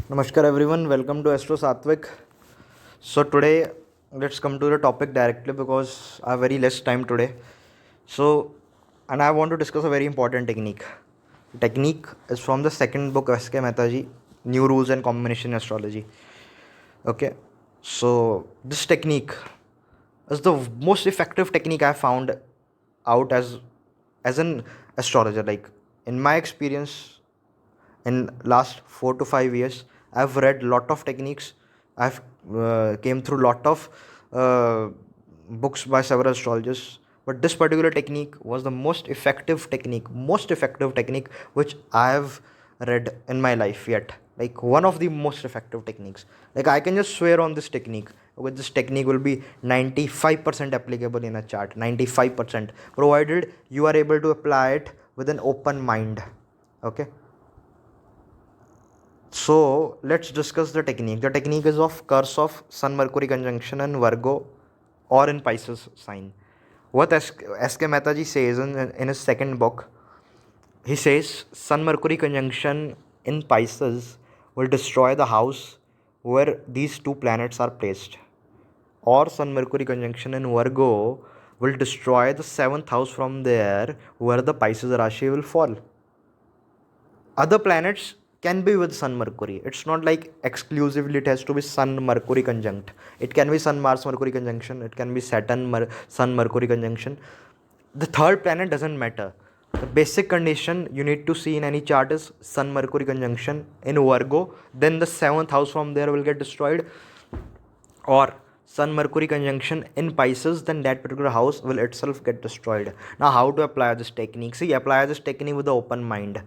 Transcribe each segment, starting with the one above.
Namaskar everyone, welcome to Astro Satvik. So today let's come to the topic directly because I have very less time today. And I want to discuss a very important technique. The technique is from the second book S.K. Mehtaji, New Rules and Combination in Astrology. Okay, so this technique is the most effective technique I found out as an astrologer. Like in my experience, in last 4 to 5 years I've read lot of techniques. I've came through lot of uh, books by several astrologers, but this particular technique was the most effective technique which I have read in my life yet. Like one of the most effective techniques, like I can just swear on this technique. With this technique will be 95% applicable in a chart, 95%, provided you are able to apply it with an open mind. Okay, so let's discuss the technique. The technique is of curse of Sun Mercury conjunction in Virgo or in Pisces sign. What S.K. Mehtaji says in his second book, he says Sun Mercury conjunction in Pisces will destroy the house where these two planets are placed, or Sun Mercury conjunction in Virgo will destroy the seventh house from there where the Pisces Rashi will fall. Other planets can be with Sun Mercury. It's not like exclusively it has to be Sun Mercury conjunct. It can be Sun Mars Mercury conjunction, it can be Saturn Sun Mercury conjunction. The third planet doesn't matter. The basic condition you need to see in any chart is Sun Mercury conjunction in Virgo, then the seventh house from there will get destroyed, or Sun Mercury conjunction in Pisces, then that particular house will itself get destroyed. Now, how to apply this technique? See, apply this technique with the open mind.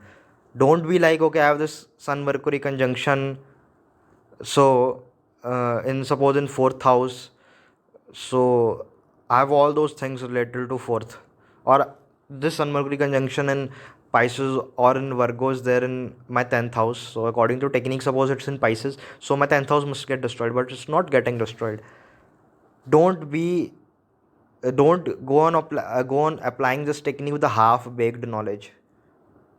Don't be like, okay, I have this Sun Mercury conjunction, so in suppose in fourth house, so I have all those things related to fourth, or this Sun Mercury conjunction in Pisces or in Virgo is there in my 10th house. So according to technique, suppose it's in Pisces, so my 10th house must get destroyed, but it's not getting destroyed. Don't be don't go on applying this technique with a half baked knowledge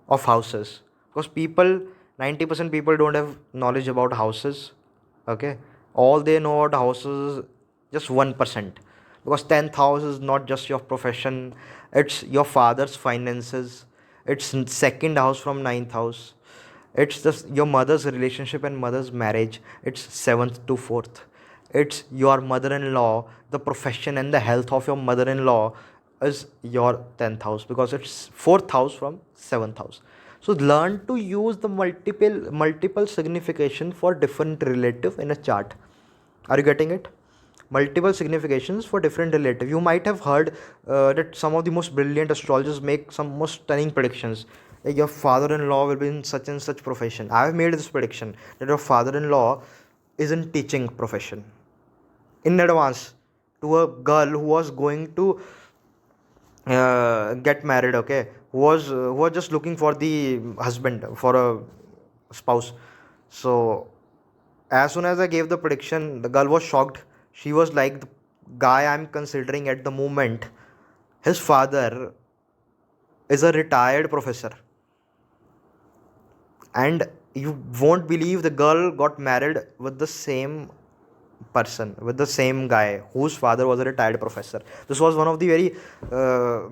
of houses, because people, 90% people don't have knowledge about houses. Okay, all they know about houses is just 1%, because 10th house is not just your profession, it's your father's finances, it's second house from ninth house, it's just your mother's relationship and mother's marriage, it's seventh to fourth, it's your mother-in-law, the profession and the health of your mother-in-law is your 10th house, because it's fourth house from seventh house. So learn to use the multiple signification for different relative in a chart. Are you getting it? Multiple significations for different relative. You might have heard that some of the most brilliant astrologers make some most stunning predictions, like your father-in-law will be in such and such profession. I have made this prediction that your father-in-law is in teaching profession in advance, to a girl who was going to get married. Okay, who was just looking for the husband, for a spouse. So as soon as I gave the prediction, the girl was shocked. She was like, the guy I'm considering at the moment, his father is a retired professor, and you won't believe the girl got married with the same person, with the same guy whose father was a retired professor. This was one of the very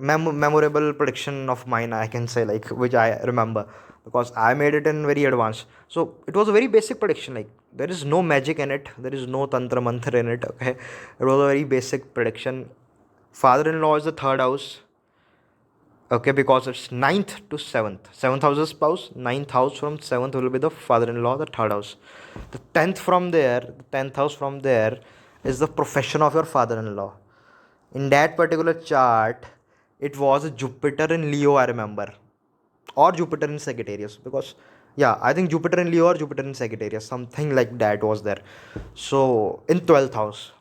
memorable prediction of mine, I can say, like, which I remember, because I made it in very advance. So it was a very basic prediction. Like, there is no magic in it, there is no tantra mantra in it. Okay, it was a very basic prediction. Father-in-law is the third house. Okay, because it's ninth to seventh. Seventh house is spouse, ninth house from seventh will be the father-in-law, the third house. The tenth house from there is the profession of your father-in-law. In that particular chart, it was Jupiter in Leo, I remember, or Jupiter in Sagittarius, because yeah, I think Jupiter in Leo or Jupiter in Sagittarius, something like that was there. So in 12th house,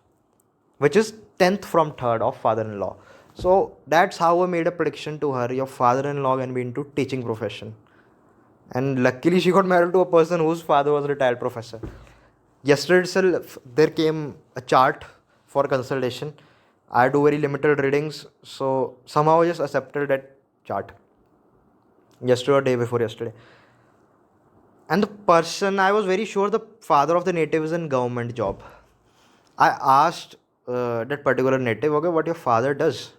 which is 10th from 3rd of father-in-law. So that's how I made a prediction to her, your father-in-law can be into teaching profession. And luckily she got married to a person whose father was a retired professor. Yesterday itself there came a chart for consultation. I do very limited readings, so somehow I just accepted that chart yesterday or day before yesterday. And the person, I was very sure the father of the native is in government job. I asked that particular native, okay, what your father does?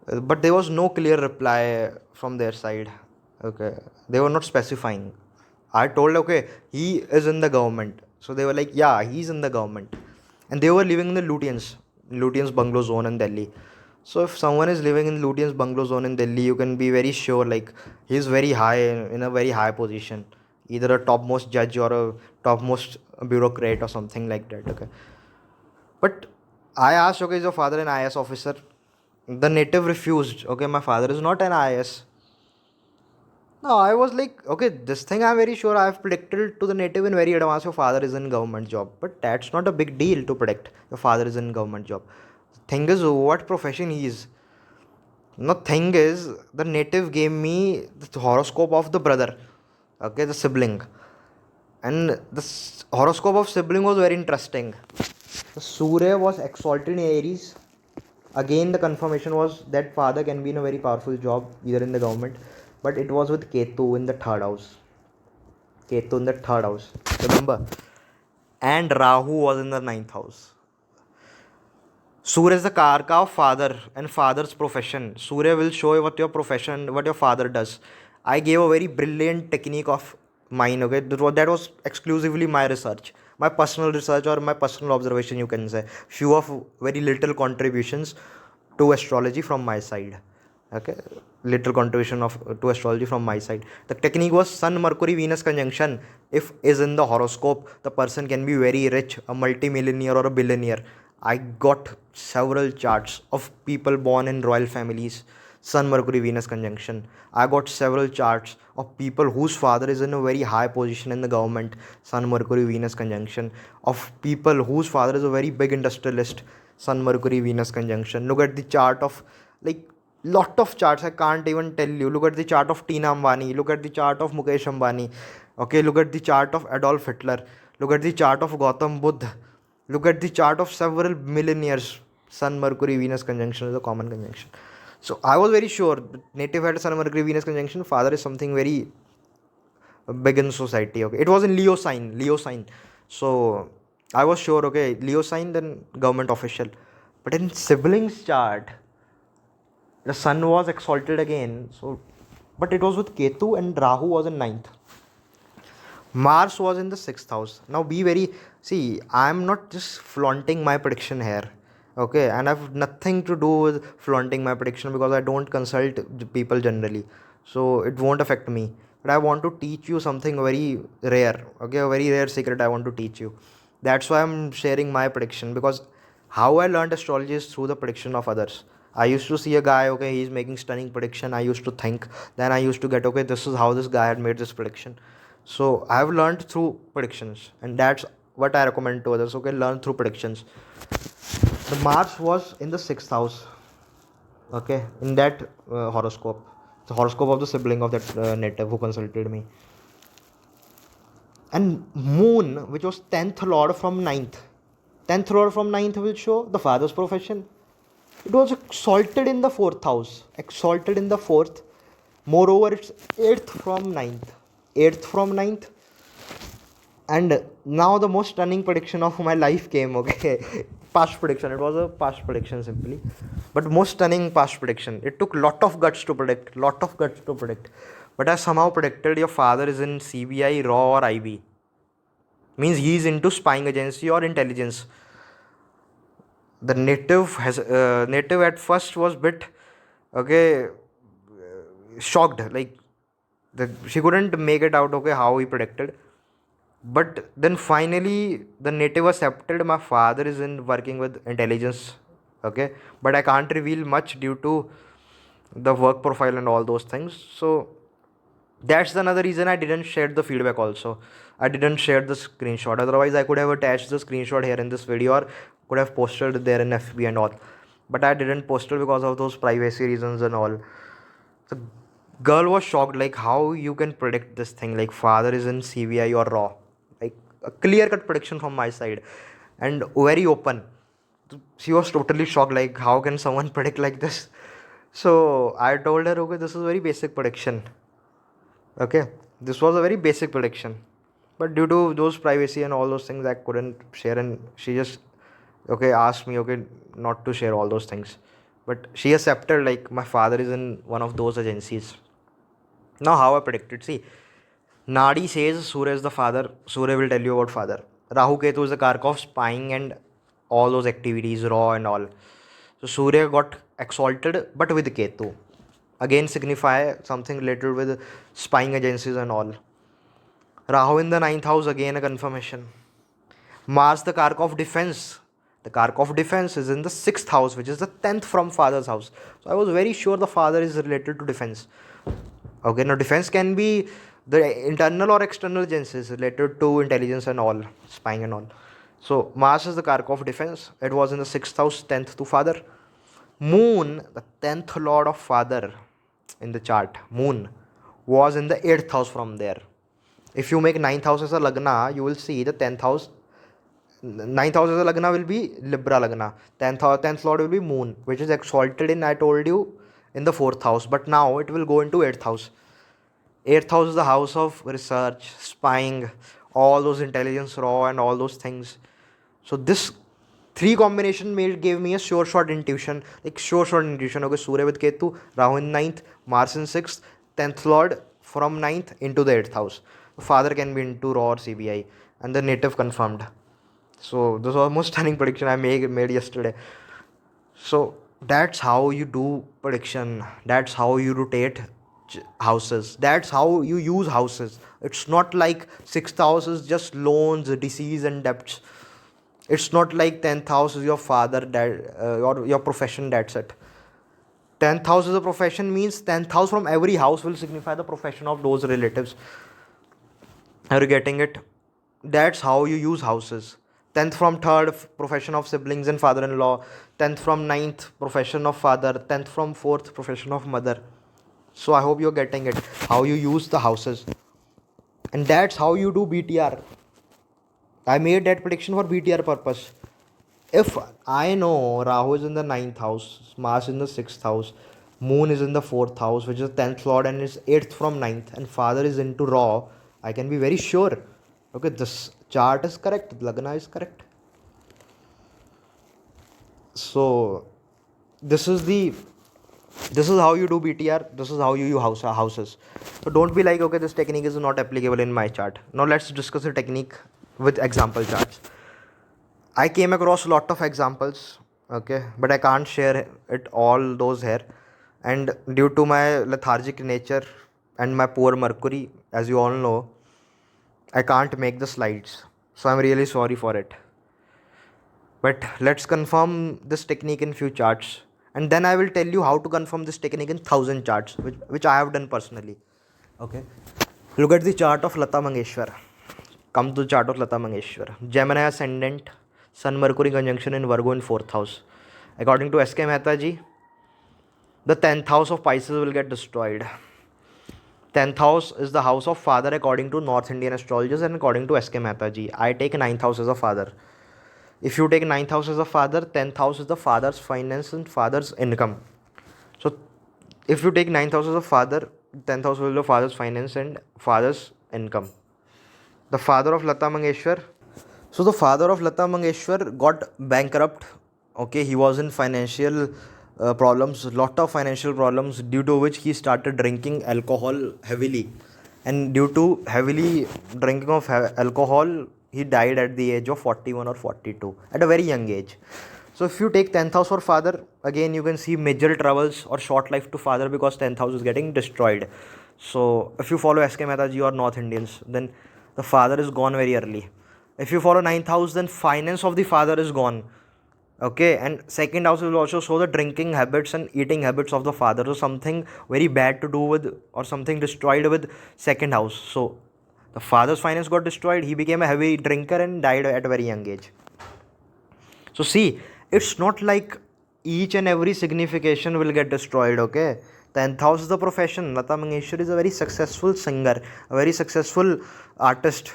But there was no clear reply from their side. Okay, they were not specifying. I told, okay, he is in the government. So they were like, yeah, he's in the government. And they were living in the Lutyens bungalow zone in Delhi. So if someone is living in Lutyens bungalow zone in Delhi, you can be very sure like he's very high, in a very high position, either a topmost judge or a topmost bureaucrat or something like that. Okay, but I asked, okay, is your father an IS officer? The native refused. Okay, my father is not an IS. No, I was like, okay, this thing I'm very sure I've predicted to the native in very advance. Your father is in government job, but that's not a big deal to predict. Your father is in government job. Thing is, what profession he is. No, thing is, the native gave me the horoscope of the brother, okay, the sibling, and the horoscope of sibling was very interesting. The Surya was exalted in Aries. Again, the confirmation was that father can be in a very powerful job, either in the government, but it was with Ketu in the third house. Ketu in the third house, remember? And Rahu was in the ninth house. Surya is the karka of father and father's profession. Surya will show you what your profession, what your father does. I gave a very brilliant technique of mine, okay? That was exclusively my research, my personal research or my personal observation, you can say. Few of very little contributions to astrology from my side. Okay, little contribution of to astrology from my side. The technique was Sun Mercury Venus conjunction. If is in the horoscope, the person can be very rich, a multimillionaire or a billionaire. I got several charts of people born in royal families. Sun Mercury Venus conjunction. I got several charts of people whose father is in a very high position in the government. Sun Mercury Venus conjunction. Of people whose father is a very big industrialist. Sun Mercury Venus conjunction. Look at the chart of, like, lot of charts. I can't even tell you. Look at the chart of Tina Ambani. Look at the chart of Mukesh Ambani. Okay, look at the chart of Adolf Hitler. Look at the chart of Gautam Buddha. Look at the chart of several millionaires. Sun Mercury Venus conjunction is a common conjunction. So I was very sure native had Sun Mercury Venus conjunction. Father is something very big in society. Okay, it was in Leo sign. Leo sign. So I was sure. Okay, Leo sign, then government official. But in siblings chart, the sun was exalted again. So, but it was with Ketu and Rahu was in ninth. Mars was in the sixth house. Now be very, see, I'm not just flaunting my prediction here. Okay, and I've nothing to do with flaunting my prediction because I don't consult people generally. So it won't affect me. But I want to teach you something very rare. Okay, a very rare secret I want to teach you. That's why I'm sharing my prediction, because how I learned astrology is through the prediction of others. I used to see a guy, okay, he's making stunning prediction. I used to think, then I used to get, okay, this is how this guy had made this prediction. So I have learned through predictions, and that's what I recommend to others. Okay, learn through predictions. The Mars was in the sixth house. Okay, in that horoscope, the horoscope of the sibling of that native who consulted me. And Moon, which was 10th lord from ninth. 10th lord from ninth will show the father's profession. It was exalted in the fourth house. Exalted in the fourth. Moreover, it's 8th from ninth. 8th from ninth. And now the most stunning prediction of my life came. Okay, past prediction. It was a past prediction simply, but most stunning past prediction. It took lot of guts to predict. Lot of guts to predict. But I somehow predicted your father is in CBI, RAW, or IB. Means he is into spying agency or intelligence. The native at first was bit, okay, shocked, like she couldn't make it out, okay, how he predicted. But then finally the native accepted my father is in working with intelligence. Okay, but I can't reveal much due to the work profile and all those things. So that's another reason I didn't share the feedback also. I didn't share the screenshot. Otherwise I could have attached the screenshot here in this video, or could have posted it there in FB and all. But I didn't post it because of those privacy reasons and all. The girl was shocked, like how you can predict this thing, like father is in CBI or RAW. Like a clear cut prediction from my side, and very open. She was totally shocked, like how can someone predict like this. So I told her, okay, this is very basic prediction. Okay, This was a very basic prediction, but due to those privacy and all those things, I couldn't share, and she just asked me not to share all those things, but she accepted, like my father is in one of those agencies. Now how I predicted, see, Nadi says Surya is the father. Surya will tell you about father. Rahu Ketu is the kark of spying and all those activities, raw and all. So Surya got exalted, but with Ketu. Again signify something related with spying agencies and all. Rahu in the ninth house, again a confirmation. Mars, the kark of defense. The kark of defense is in the sixth house, which is the 10th from father's house. So I was very sure the father is related to defense. Okay, now defense can be the internal or external agencies related to intelligence and all, spying and all. So Mars is the kark of defense. It was in the sixth house, 10th to father. Moon, the 10th lord of father in the chart, Moon, was in the 8th house from there. If you make 9th house as a Lagna, you will see the 10th house. 9th house as a Lagna will be Libra Lagna. 10th lord will be Moon, which is exalted in, I told you, in the 4th house. But now it will go into 8th house. 8th house is the house of research, spying, all those intelligence raw and all those things. So this three combination gave me a short intuition, like short intuition. Okay, Surya with Ketu, Rahu in 9th, Mars in 6th, 10th lord from 9th into the 8th house. Father can be into raw or CBI, and the native confirmed. So this was the most stunning prediction I made yesterday. So that's how you do prediction. That's how you rotate houses. That's how you use houses. It's not like sixth house is just loans, disease, and debts. It's not like 10th house is your father, dad, or your profession. That's it. 10th house is a profession, means 10th house from every house will signify the profession of those relatives. Are you getting it? That's how you use houses. 10th from 3rd, profession of siblings and father-in-law. 10th from 9th, profession of father. 10th from 4th, profession of mother. So I hope you're getting it, how you use the houses. And that's how you do BTR. I made that prediction for BTR purpose. If I know Rahu is in the 9th house, Mars in the 6th house, Moon is in the 4th house, which is 10th lord and is 8th from 9th, and father is into raw, I can be very sure. Okay, this chart is correct, Lagna is correct. So this is how you do BTR. This is how you use houses. So don't be like, okay, this technique is not applicable in my chart. Now let's discuss the technique with example charts. I came across a lot of examples, okay, but I can't share it all those here. And due to my lethargic nature and my poor Mercury, as you all know, I can't make the slides. So I'm really sorry for it. But let's confirm this technique in few charts, and then I will tell you how to confirm this technique in 1000 charts, which I have done personally. Okay, look at the chart of Lata Mangeshwar. Come to the chart of Lata Mangeshwar. Gemini ascendant, Sun Mercury conjunction in Virgo in 4th house. According to SK Mehta ji, the 10th house of Pisces will get destroyed. 10th house is the house of father according to North Indian astrologers, and according to SK Mehta ji, I take 9th house as a father. If you take 9th house as a father, 10th house is the father's finance and father's income. So if you take 9th house as a father, 10th house will be the father's finance and father's income. The father of Lata Mangeshwar. So the father of Lata Mangeshwar got bankrupt. Okay, he was in financial problems, lot of financial problems, due to which he started drinking alcohol heavily. And due to heavily drinking of alcohol, he died at the age of 41 or 42, at a very young age. So if you take 10th house for father, again you can see major troubles or short life to father, because 10th house is getting destroyed. So if you follow SK Mehta ji or North Indians, then the father is gone very early. If you follow 9th house, then finance of the father is gone. Okay, and 2nd house will also show the drinking habits and eating habits of the father. So something very bad to do with, or something destroyed with 2nd house. So the father's finance got destroyed. He became a heavy drinker and died at a very young age. So see, it's not like each and every signification will get destroyed. Okay, 10th house is the profession. Lata Mangeshwar is a very successful singer, a very successful artist.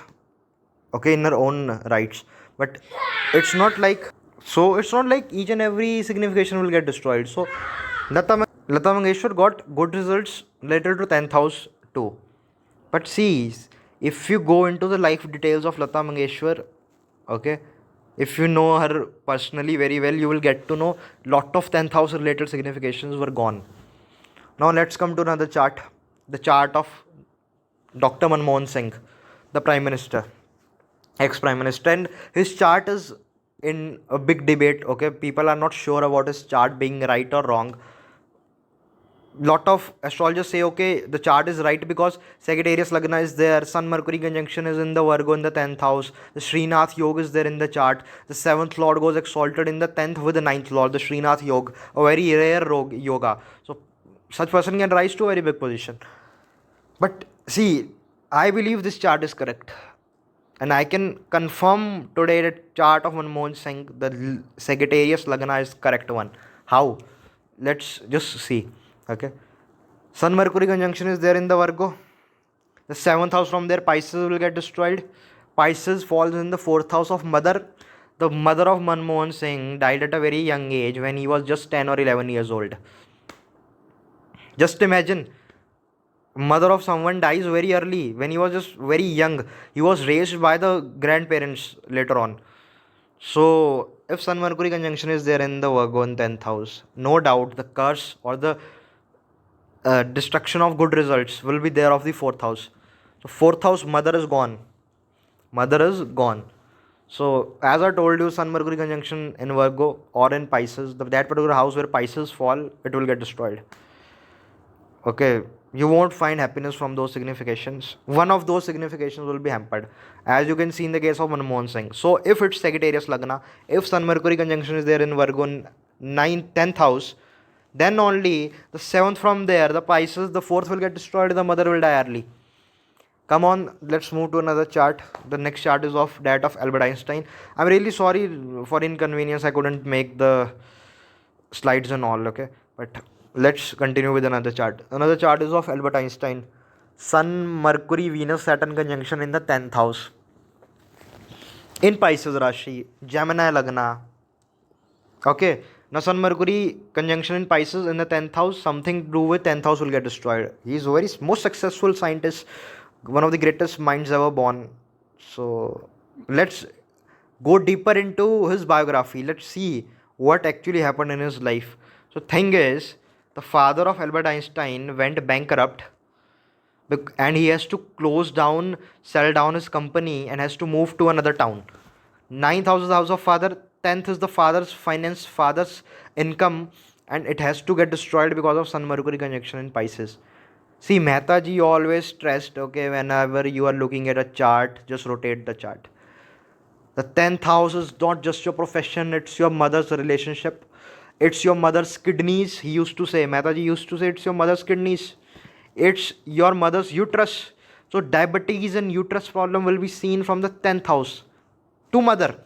Okay, in her own rights. But it's not like, so it's not like each and every signification will get destroyed. So Lata Mangeshwar got good results related to 10th house too. But see, if you go into the life details of Lata Mangeshwar, okay, if you know her personally very well, you will get to know lot of 10th house related significations were gone. Now let's come to another chart, the chart of Dr. Manmohan Singh, the Prime Minister, ex-Prime Minister, and his chart is in a big debate. Okay, people are not sure about his chart being right or wrong. Lot of astrologers say okay, the chart is right because Sagittarius Lagna is there, Sun Mercury conjunction is in the Virgo in the 10th house, the Srinath Yoga is there in the chart, the 7th Lord goes exalted in the 10th with the 9th Lord, the Srinath Yoga, a very rare yoga. So such person can rise to a very big position. But see, I believe this chart is correct. And I can confirm today that chart of Manmohan Singh, the Sagittarius Lagna is correct one. How? Let's just see. Okay. Sun Mercury conjunction is there in the Virgo. The 7th house from there, Pisces will get destroyed. Pisces falls in the 4th house of mother. The mother of Manmohan Singh died at a very young age when he was just 10 or 11 years old. Just imagine, mother of someone dies very early when he was just very young. He was raised by the grandparents later on. So if Sun Mercury conjunction is there in the Virgo in 10th house, no doubt the curse or the destruction of good results will be there of the 4th house. So 4th house, mother is gone. Mother is gone. So as I told you, Sun Mercury conjunction in Virgo or in Pisces, that particular house where Pisces fall, it will get destroyed. Okay, you won't find happiness from those significations. One of those significations will be hampered, as you can see in the case of Manmohan Singh. So if it's Sagittarius Lagna, if Sun Mercury conjunction is there in Virgo in 9th, 10th house, then only the 7th from there, the Pisces, the 4th will get destroyed, the mother will die early. Come on, let's move to another chart. The next chart is of that of Albert Einstein. I'm really sorry for inconvenience, I couldn't make the slides and all, okay, but let's continue with another chart. Another chart is of Albert Einstein. Sun, Mercury, Venus, Saturn conjunction in the 10th house. In Pisces Rashi, Gemini Lagna. Okay, now Sun Mercury conjunction in Pisces in the 10th house, something to do with 10th house will get destroyed. He is very most successful scientist, one of the greatest minds ever born. So let's go deeper into his biography. Let's see what actually happened in his life. So thing is, the father of Albert Einstein went bankrupt and he has to close down, sell down his company and has to move to another town. 9th house is the house of father, 10th is the father's finance, father's income, and it has to get destroyed because of Sun Mercury conjunction in Pisces. See, Mehta ji always stressed, okay, whenever you are looking at a chart, just rotate the chart. The 10th house is not just your profession, it's your mother's relationship. It's your mother's kidneys. He used to say, Mehta ji used to say, it's your mother's kidneys. It's your mother's uterus. So diabetes and uterus problem will be seen from the 10th house to mother.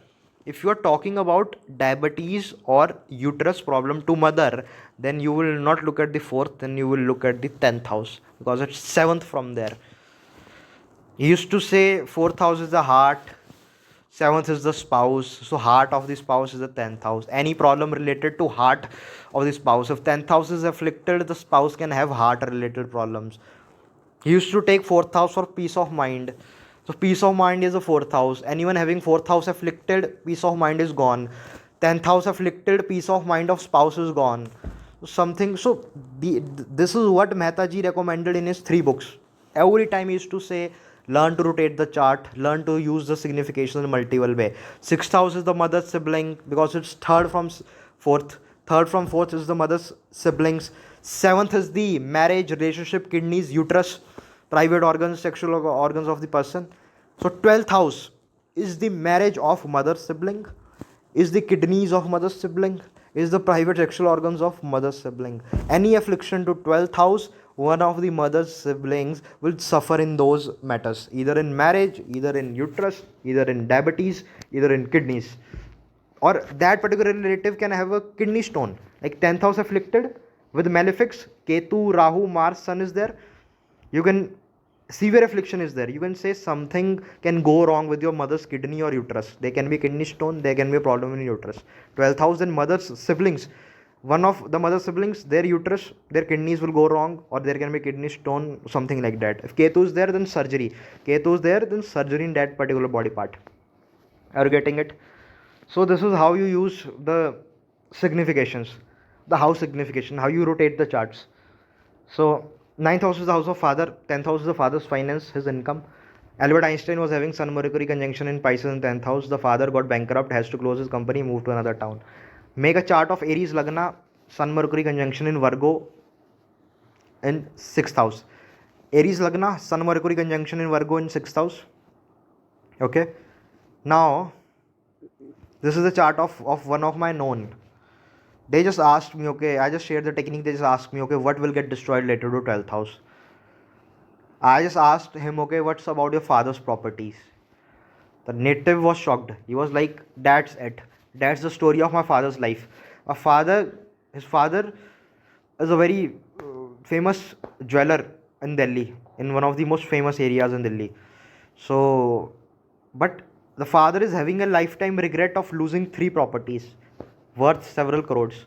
If you are talking about diabetes or uterus problem to mother, then you will not look at the 4th, then you will look at the 10th house because it's 7th from there. He used to say 4th house is the heart, 7th is the spouse. So heart of the spouse is the 10th house. Any problem related to heart of the spouse, if 10th house is afflicted, the spouse can have heart related problems. He used to take 4th house for peace of mind. So peace of mind is the 4th house. Anyone having 4th house afflicted, peace of mind is gone. 10th house afflicted, peace of mind of spouse is gone. So this is what Mehta ji recommended in his 3 books. Every time he used to say, learn to rotate the chart, learn to use the signification in multiple way. 6th house is the mother's sibling because it's 3rd from 4th. 3rd from 4th is the mother's siblings. 7th is the marriage, relationship, kidneys, uterus, private organs, sexual organs of the person. So 12th house is the marriage of mother's sibling, is the kidneys of mother's sibling, is the private sexual organs of mother's sibling. Any affliction to 12th house, one of the mother's siblings will suffer in those matters, either in marriage, either in uterus, either in diabetes, either in kidneys. Or that particular relative can have a kidney stone, like 10th house afflicted with malefics, Ketu, Rahu, Mars, Sun is there. You can severe affliction is there. You can say something can go wrong with your mother's kidney or uterus. There can be kidney stone, there can be a problem in uterus. 12th house and mother's siblings. one of the mother siblings, their uterus, their kidneys will go wrong, or there can be kidney stone, something like that. If Ketu is there, then surgery. Ketu is there, then surgery in that particular body part. Are you getting it? So this is how you use the significations, the house signification, how you rotate the charts. So ninth house is the house of father, 10th house is the father's finance, his income. Albert Einstein was having Sun Mercury conjunction in Pisces in 10th house. The father got bankrupt, has to close his company, move to another town. Make a chart of Aries Lagna, Sun Mercury conjunction in Virgo in 6th house. Aries Lagna, Sun Mercury conjunction in Virgo in 6th house. Okay. Now, this is the chart of one of my known. They just asked me, okay, I just shared the technique. They just asked me, okay, what will get destroyed later to 12th house? I just asked him, okay, what's about your father's properties? The native was shocked. He was like, that's it. That's the story of my father's life. His father is a very famous jeweler in Delhi, in one of the most famous areas in Delhi. So, but the father is having a lifetime regret of losing 3 properties worth several crores.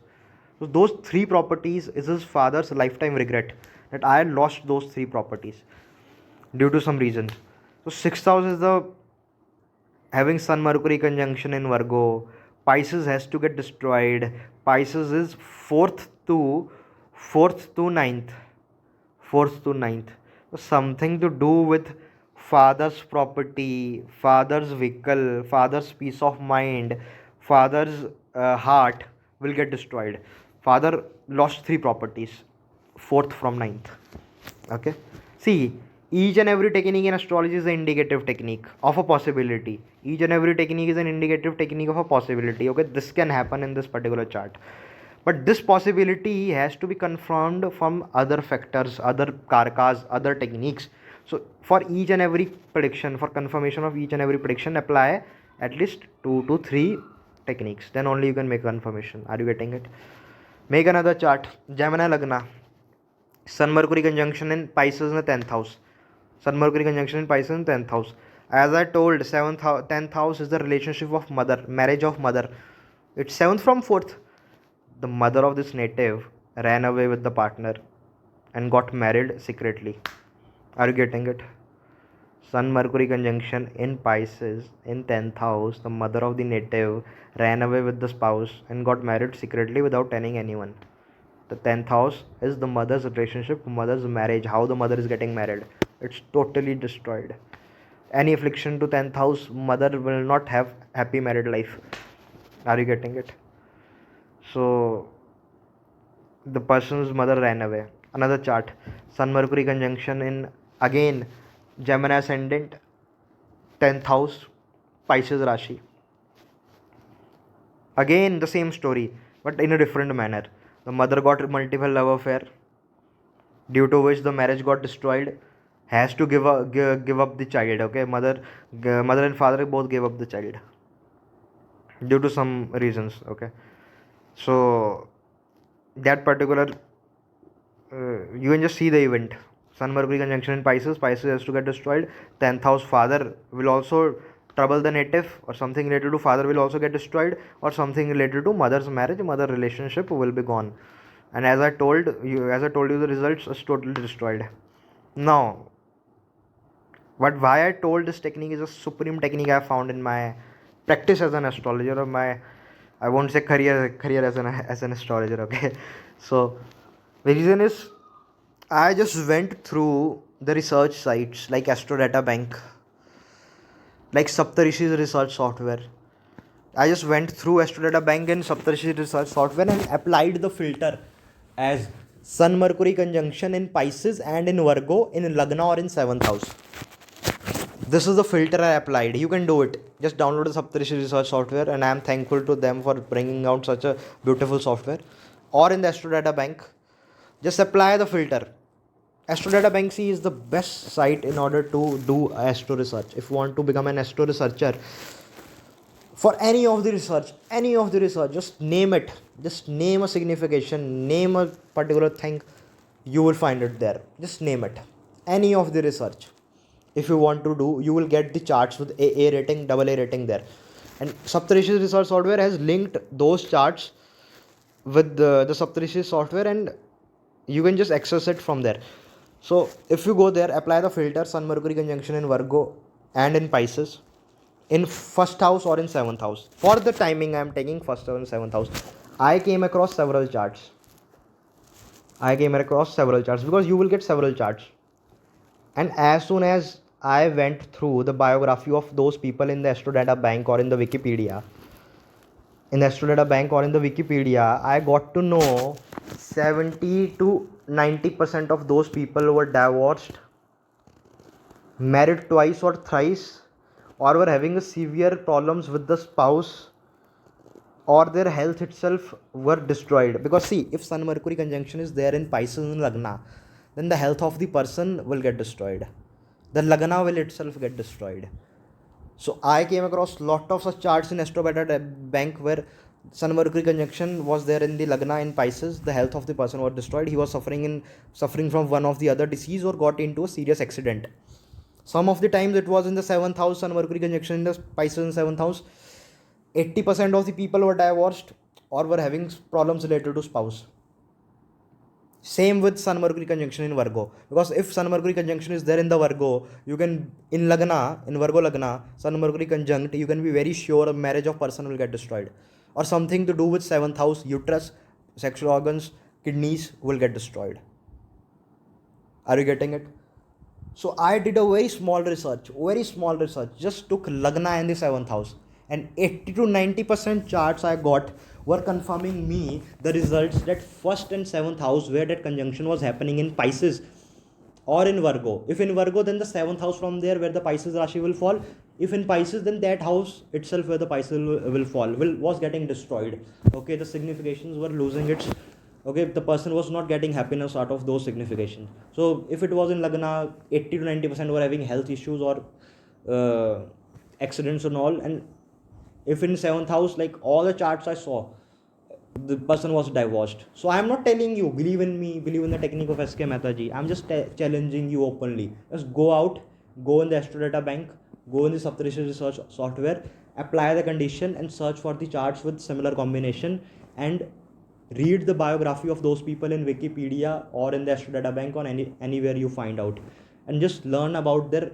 So those 3 properties is his father's lifetime regret, that I lost those 3 properties due to some reason. So 6th house is the having Sun Mercury conjunction in Virgo. Pisces has to get destroyed. Pisces is fourth to ninth. So something to do with father's property, father's vehicle, father's peace of mind, father's heart will get destroyed. Father lost 3 properties, fourth from ninth. Okay. See, each and every technique in astrology is an indicative technique of a possibility. Each and every technique is an indicative technique of a possibility. Okay, this can happen in this particular chart, but this possibility has to be confirmed from other factors, other karkas, other techniques. So for each and every prediction, for confirmation of each and every prediction, apply at least 2 to 3 techniques, then only you can make confirmation. Are you getting it? Make another chart. Gemini Lagna, Sun Mercury conjunction in Pisces in the 10th house. Sun Mercury conjunction in Pisces in 10th house. As I told, 7th house, 10th house is the relationship of mother, marriage of mother. It's 7th from 4th. The mother of this native ran away with the partner and got married secretly. Are you getting it? Sun Mercury conjunction in Pisces in 10th house. The mother of the native ran away with the spouse and got married secretly without telling anyone. The 10th house is the mother's relationship, mother's marriage, how the mother is getting married. It's totally destroyed. Any affliction to 10th house, mother will not have happy married life. Are you getting it? So the person's mother ran away. Another chart, Sun Mercury conjunction in again Gemini ascendant, 10th house, Pisces Rashi. Again the same story, but in a different manner. The mother got multiple love affair, due to which the marriage got destroyed. Has to give up the child. Okay, mother and father both gave up the child due to some reasons. Okay, so that particular you can just see the event. Sun Mercury conjunction in Pisces. Pisces has to get destroyed. 10th house father will also trouble the native, or something related to father will also get destroyed, or something related to mother's marriage, mother relationship will be gone. And as I told you, the results is totally destroyed. Now, why I told this technique is a supreme technique I found in my practice as an astrologer, or my, I won't say career as an astrologer. Okay, so the reason is I just went through the research sites like Astrodata Bank, like Saptarishi's research software. I just went through Astrodata Bank and Saptarishi's research software and applied the filter as Sun Mercury conjunction in Pisces and in Virgo in Lagna or in 7th house. This is the filter I applied. You can do it. Just download the Saptarishi research software, and I am thankful to them for bringing out such a beautiful software. Or in the Astrodata Bank, just apply the filter. Astrodata Bank C is the best site in order to do astro research. If you want to become an astro researcher, for any of the research, just name it. Just name a signification, name a particular thing, you will find it there. Just name it. Any of the research. If you want to do, you will get the charts with AA rating, AA rating there. And Saptarishi's research software has linked those charts with the Saptarishi software, and you can just access it from there. So if you go there, apply the filter Sun Mercury conjunction in Virgo and in Pisces in first house or in seventh house. For the timing, I am taking first house and seventh house. I came across several charts. Because you will get several charts. And as soon as I went through the biography of those people in the Astrodata Bank or in the Wikipedia, I got to know 70 to 90% of those people were divorced, married twice or thrice, or were having severe problems with the spouse, or their health itself were destroyed. Because see, if Sun Mercury conjunction is there in Pisces and Lagna, then the health of the person will get destroyed. The Lagna will itself get destroyed. So I came across lot of such charts in Astrobeta Bank where Sun Mercury conjunction was there in the Lagna in Pisces. The health of the person was destroyed. He was suffering from one of the other disease or got into a serious accident. Some of the times it was in the seventh house, Sun Mercury conjunction in the Pisces in seventh house. 80% of the people were divorced or were having problems related to spouse. Same with Sun Mercury conjunction in Virgo, because if Sun Mercury conjunction is there in the Virgo, you can in Virgo Lagna, Sun Mercury conjunct, you can be very sure a marriage of person will get destroyed, or something to do with seventh house, uterus, sexual organs, kidneys will get destroyed. Are you getting it? So I did a very small research, just took Lagna in the seventh house, and 80 to 90% charts I got were confirming me the results that first and seventh house where that conjunction was happening in Pisces or in Virgo. If in Virgo, then the seventh house from there where the Pisces Rashi will fall. If in Pisces, then that house itself where the Pisces will fall was getting destroyed. Okay, the significations were losing its. Okay, the person was not getting happiness out of those significations. So if it was in Lagna, 80 to 90% were having health issues or accidents and all, and if in seventh house, like all the charts I saw, the person was divorced. So I am not telling you believe in me, believe in the technique of SK Mehtaji. I'm just challenging you openly. Just go out, go in the Astrodata Bank, go in the Saptarishi research software, apply the condition and search for the charts with similar combination, and read the biography of those people in Wikipedia or in the Astrodata Bank or anywhere you find out, and just learn about their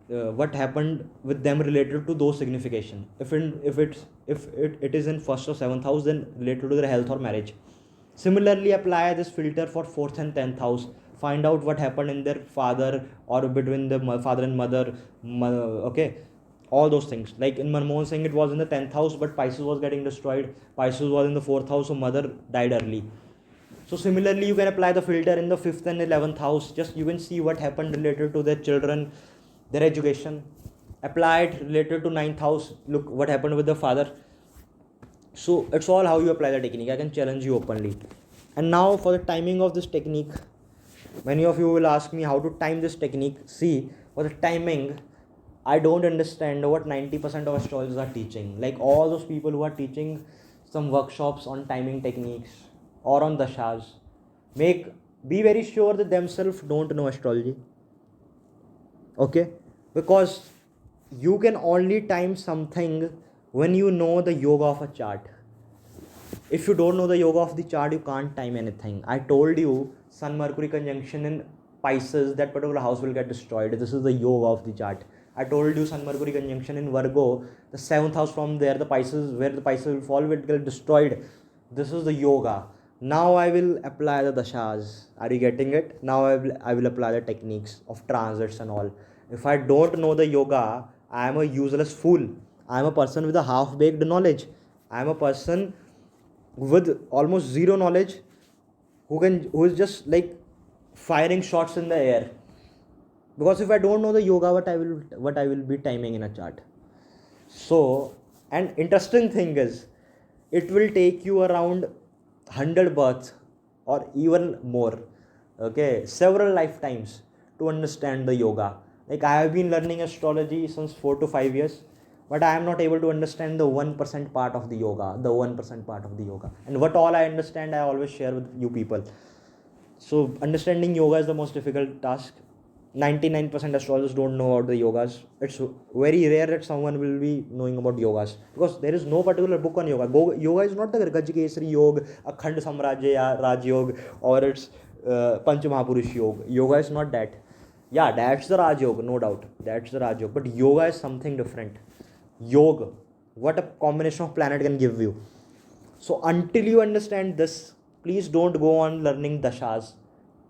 what happened with them related to those signification. If it is in first or seventh house, then related to their health or marriage. Similarly, apply this filter for fourth and 10th house. Find out what happened in their father or between the father and mother. Okay, all those things. Like in Manmohan Singh, it was in the 10th house, but Pisces was getting destroyed. Pisces was in the 4th house, so mother died early. So similarly, you can apply the filter in the 5th and 11th house. Just you can see what happened related to their children, their education. Apply it related to 9th house. Look what happened with the father. So it's all how you apply the technique. I can challenge you openly. And now for the timing of this technique, many of you will ask me how to time this technique. See, for the timing, I don't understand what 90% of astrologers are teaching. Like all those people who are teaching some workshops on timing techniques or on dashas, be very sure that themselves don't know astrology. Okay, because you can only time something when you know the yoga of a chart. If you don't know the yoga of the chart, you can't time anything. I told you Sun Mercury conjunction in Pisces, that particular house will get destroyed. This is the yoga of the chart. I told you Sun Mercury conjunction in Virgo, the 7th house from there, the Pisces, where the Pisces will fall, will get destroyed. This is the yoga. Now I will apply the dashas. Are you getting it? Now I will apply the techniques of transits and all. If I don't know the yoga, I am a useless fool. I am a person with a half-baked knowledge. I am a person with almost zero knowledge who is just like firing shots in the air. Because if I don't know the yoga, what I will be timing in a chart. So, an interesting thing is, it will take you around 100 births or even more, okay, several lifetimes to understand the yoga. Like I have been learning astrology since 4 to 5 years, but I am not able to understand the 1% part of the yoga, and what all I understand I always share with you people. So understanding yoga is the most difficult task. 99% astrologers don't know about the yogas. It's very rare that someone will be knowing about yogas, because there is no particular book on yoga. Yoga is not the Gajkesari Yoga, Akhand Samrajya ya Raj Yoga, or it's Panch Mahapurush Yoga. Yoga is not that. Yeah, that's the Raj Yoga, no doubt. That's the Raj Yoga. But yoga is something different. Yoga, what a combination of planet can give you. So until you understand this, please don't go on learning dashas.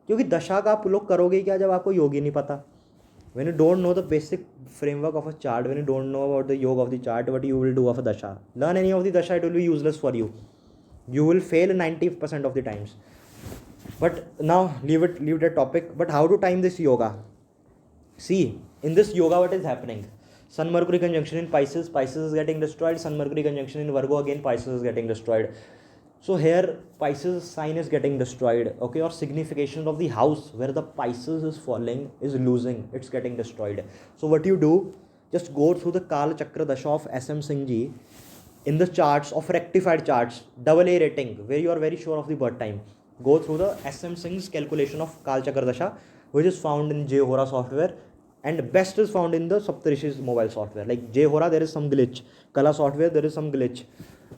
क्योंकि दशा का आप लोग करोगे क्या जब आपको योग ही नहीं पता. When you don't know the basic framework of a chart, when you don't know about the yoga of the chart, what you will do of a dasha? Learn any of the dasha, it will be useless for you. You will fail 90% of the times. But now leave that topic. But how to time this yoga? See, in this yoga, what is happening? Sun Mercury conjunction in Pisces, Pisces is getting destroyed. Sun Mercury conjunction in Virgo, again Pisces is getting destroyed. So here Pisces sign is getting destroyed, okay, or signification of the house where the Pisces is falling is losing, it's getting destroyed. So what you do, just go through the Kala Chakra Dasha of SM Singh Ji in the charts of rectified charts, AA rating, where you are very sure of the birth time. Go through the SM Singh's calculation of Kala Chakra Dasha, which is found in J Hora software, and best is found in the Saptarishi's mobile software. Like J Hora, there is some glitch. Kala software, there is some glitch.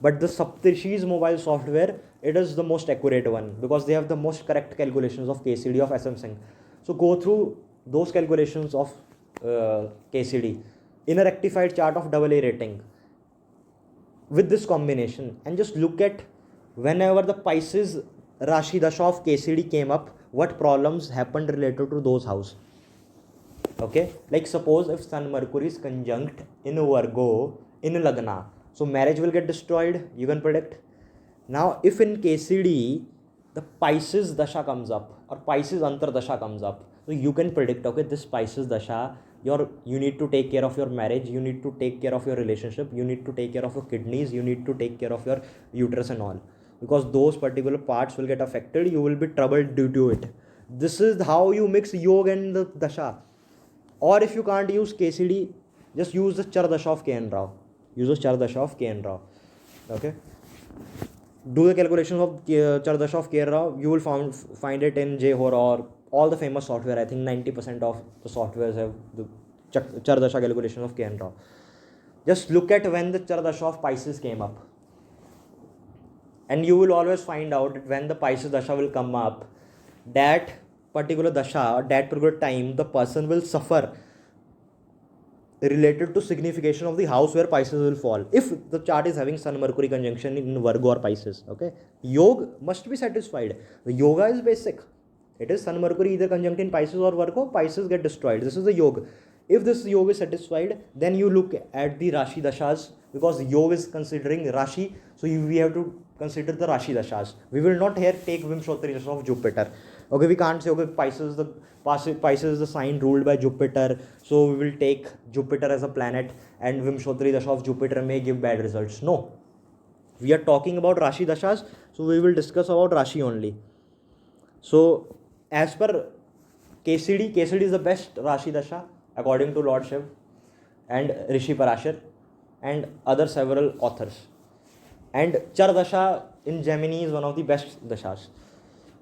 But the Saptarishi's mobile software, it is the most accurate one, because they have the most correct calculations of KCD of SM Singh. So go through those calculations of KCD in a rectified chart of AA rating with this combination, and just look at whenever the Pisces Rashi Dasha of KCD came up, what problems happened related to those house. Okay, like suppose if Sun Mercury is conjunct in Virgo in Lagna, so marriage will get destroyed, you can predict. Now if in KCD the Pisces Dasha comes up, or Pisces Antar Dasha comes up, so you can predict, okay, this Pisces Dasha, you need to take care of your marriage, you need to take care of your relationship, you need to take care of your kidneys, you need to take care of your uterus and all, because those particular parts will get affected, you will be troubled due to it. This is how you mix yoga and the Dasha. Or if you can't use KCD, just use the Char Dasha of KN Rao. Use the Char Dasha of KN Rao. Okay. Do the calculations of Char Dasha of KN Rao. You will find it in J Hora or all the famous software. I think 90% of the softwares have the Char Dasha calculation of KN Rao. Just look at when the Char Dasha of Pisces came up. And you will always find out that when the Pisces Dasha will come up, that particular dasha, that particular time, the person will suffer related to signification of the house where Pisces will fall. If the chart is having Sun Mercury conjunction in Virgo or Pisces, okay, yoga must be satisfied. The yoga is basic. It is Sun Mercury either conjunct in Pisces or Virgo, Pisces get destroyed. This is the yoga. If this yoga is satisfied, then you look at the Rashi dashas, because yoga is considering Rashi, so we have to consider the Rashi dashas. We will not here take Vimshottari Dasha of Jupiter. Okay, we can't say, okay, Pisces is the sign ruled by Jupiter, so we will take Jupiter as a planet and Vimshottari Dasha of Jupiter may give bad results. No. We are talking about Rashi dashas, so we will discuss about Rashi only. So, as per KCD is the best Rashi dasha according to Lord Shiv and Rishi Parashar and other several authors. And Char Dasha in Gemini is one of the best dashas.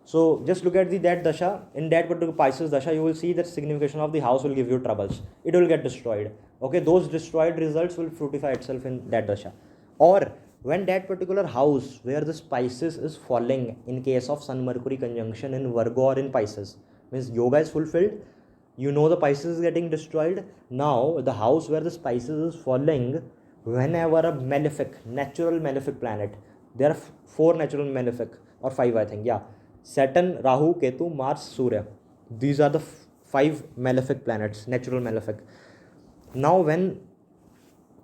So just look at that dasha. In that particular Pisces dasha, you will see that signification of the house will give you troubles. It will get destroyed. Okay, those destroyed results will fructify itself in that dasha. Or when that particular house where this Pisces is falling, in case of Sun Mercury conjunction in Virgo or in Pisces, means yoga is fulfilled. You know the Pisces is getting destroyed. Now the house where this Pisces is falling, whenever a malefic, natural malefic planet, there are 4 natural malefic, or 5 I think, yeah. Saturn, Rahu, Ketu, Mars, Surya. These are the 5 malefic planets, natural malefic. Now when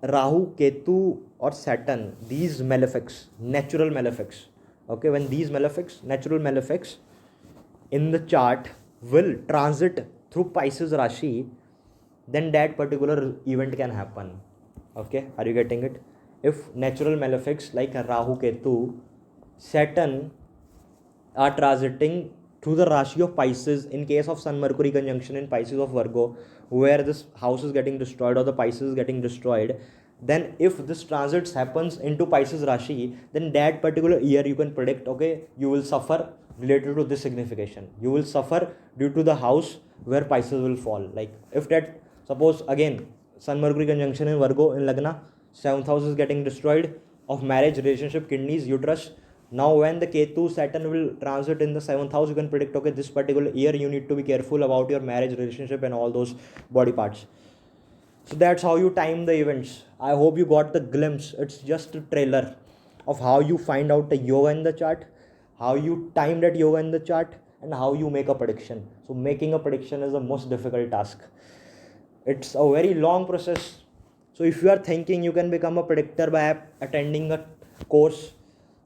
Rahu, Ketu or Saturn, these malefics, natural malefics, okay, when these malefics, natural malefics in the chart will transit through Pisces Rashi, then that particular event can happen. Okay, are you getting it? If natural malefics like Rahu, Ketu, Saturn are transiting through the Rashi of Pisces, in case of Sun Mercury conjunction in Pisces of Virgo, where this house is getting destroyed or the Pisces is getting destroyed, then if this transits happens into Pisces Rashi, then that particular year you can predict, okay, you will suffer related to this signification. You will suffer due to the house where Pisces will fall. Like if that, suppose again, Sun Mercury conjunction in Virgo in Lagna, 7th house is getting destroyed of marriage, relationship, kidneys, uterus. Now when the Ketu Saturn will transit in the 7th house, you can predict, okay, this particular year you need to be careful about your marriage, relationship and all those body parts. So that's how you time the events. I hope you got the glimpse. It's just a trailer of how you find out the yoga in the chart, how you time that yoga in the chart, and how you make a prediction. So making a prediction is the most difficult task. It's a very long process. So if you are thinking you can become a predictor by attending a course,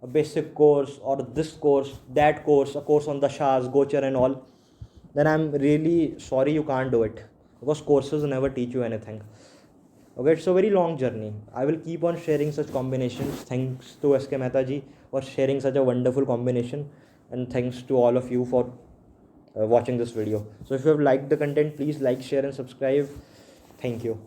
a basic course, or this course, that course, a course on the Shas, Gochar and all, then I'm really sorry you can't do it, because courses never teach you anything. Okay, it's a very long journey. I will keep on sharing such combinations. Thanks to SK Mehta ji for sharing such a wonderful combination, and thanks to all of you for watching this video. So if you have liked the content, please like, share and subscribe. Thank you.